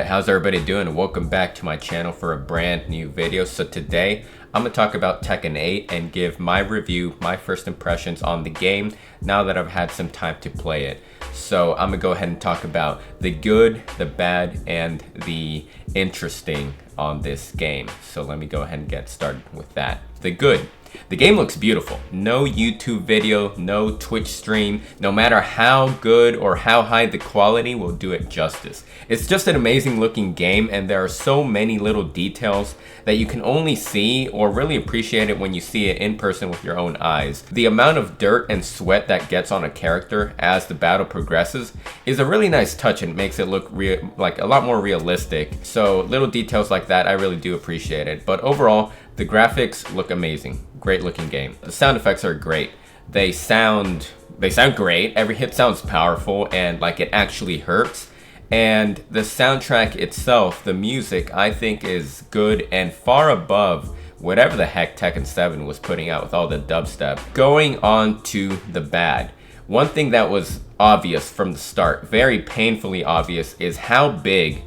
how's everybody doing? Welcome back to my channel for a brand new video. So today I'm gonna talk about Tekken 8 and give my review, my first impressions on the game now that I've had some time to play it. So I'm gonna go ahead and talk about the good, the bad, and the interesting on this game. So let me go ahead and get started with that. The good. The game looks beautiful. No YouTube video, no Twitch stream, no matter how good or how high the quality will do it justice. It's just an amazing looking game, and there are so many little details that you can only see or really appreciate it when you see it in person with your own eyes. The amount of dirt and sweat that gets on a character as the battle progresses is a really nice touch and makes it look like a lot more realistic. So little details like that, I really do appreciate it. But overall, the graphics look amazing. Great looking game. The sound effects are great. They sound great. Every hit sounds powerful and like it actually hurts. And the soundtrack itself, the music, I think is good and far above whatever the heck Tekken 7 was putting out with all the dubstep. Going on to the bad. One thing that was obvious from the start, very painfully obvious, is how big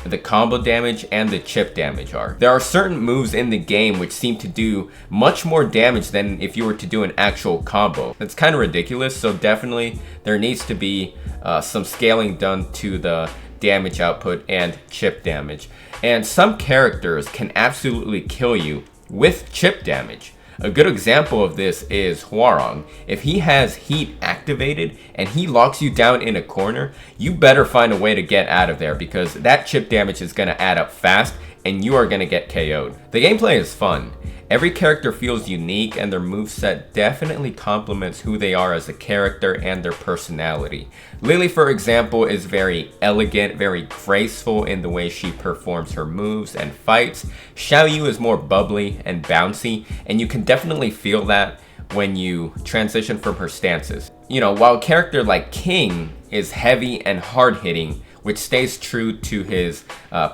the combo damage and the chip damage are. There are certain moves in the game which seem to do much more damage than if you were to do an actual combo. It's kind of ridiculous, so definitely there needs to be some scaling done to the damage output and chip damage. And some characters can absolutely kill you with chip damage. A good example of this is Hwoarang. If he has heat activated and he locks you down in a corner, you better find a way to get out of there because that chip damage is going to add up fast and you are going to get KO'd. The gameplay is fun. Every character feels unique and their moveset definitely complements who they are as a character and their personality. Lily, for example, is very elegant, very graceful in the way she performs her moves and fights. Xiaoyu is more bubbly and bouncy, and you can definitely feel that when you transition from her stances. You know, while a character like King is heavy and hard-hitting, which stays true to his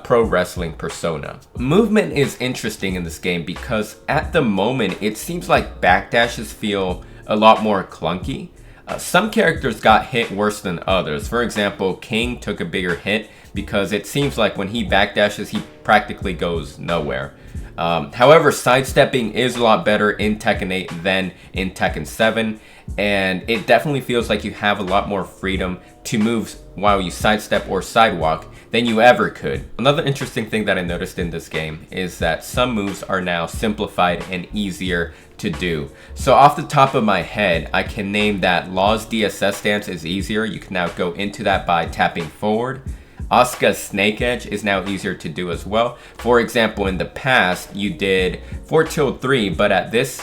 pro wrestling persona. Movement is interesting in this game because at the moment it seems like backdashes feel a lot more clunky. Some characters got hit worse than others. For example, King took a bigger hit because it seems like when he backdashes he practically goes nowhere. However, sidestepping is a lot better in Tekken 8 than in Tekken 7, and it definitely feels like you have a lot more freedom to move while you sidestep or sidewalk than you ever could. Another interesting thing that I noticed in this game is that some moves are now simplified and easier to do. So off the top of my head, I can name that Law's DSS stance is easier. You can now go into that by tapping forward. Asuka's Snake Edge is now easier to do as well. For example, in the past, you did 4-3, but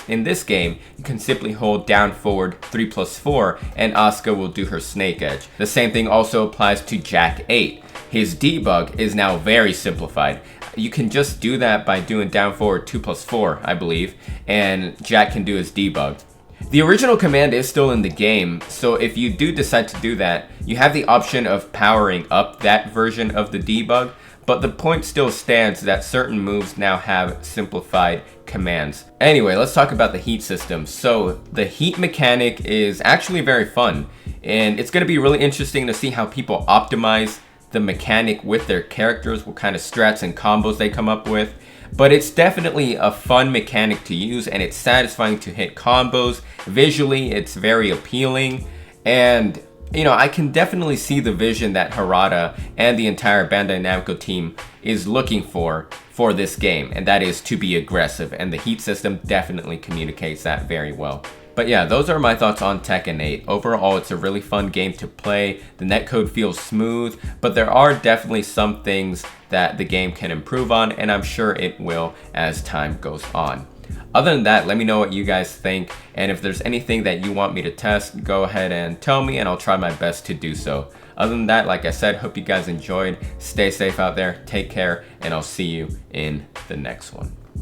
in this game, you can simply hold down forward 3+4 and Asuka will do her Snake Edge. The same thing also applies to Jack 8. His debug is now very simplified. You can just do that by doing down forward 2+4, I believe, and Jack can do his debug. The original command is still in the game, so if you do decide to do that, you have the option of powering up that version of the debug, but the point still stands that certain moves now have simplified commands. Anyway, let's talk about the heat system. So the heat mechanic is actually very fun, and it's going to be really interesting to see how people optimize the mechanic with their characters, what kind of strats and combos they come up with. But it's definitely a fun mechanic to use and it's satisfying to hit combos. Visually, it's very appealing. And, you know, I can definitely see the vision that Harada and the entire Bandai Namco team is looking for this game. And that is to be aggressive. And the heat system definitely communicates that very well. But yeah, those are my thoughts on Tekken 8. Overall, it's a really fun game to play. The netcode feels smooth, but there are definitely some things that the game can improve on, and I'm sure it will as time goes on. Other than that, let me know what you guys think, and if there's anything that you want me to test, go ahead and tell me, and I'll try my best to do so. Other than that, like I said, hope you guys enjoyed. Stay safe out there, take care, and I'll see you in the next one.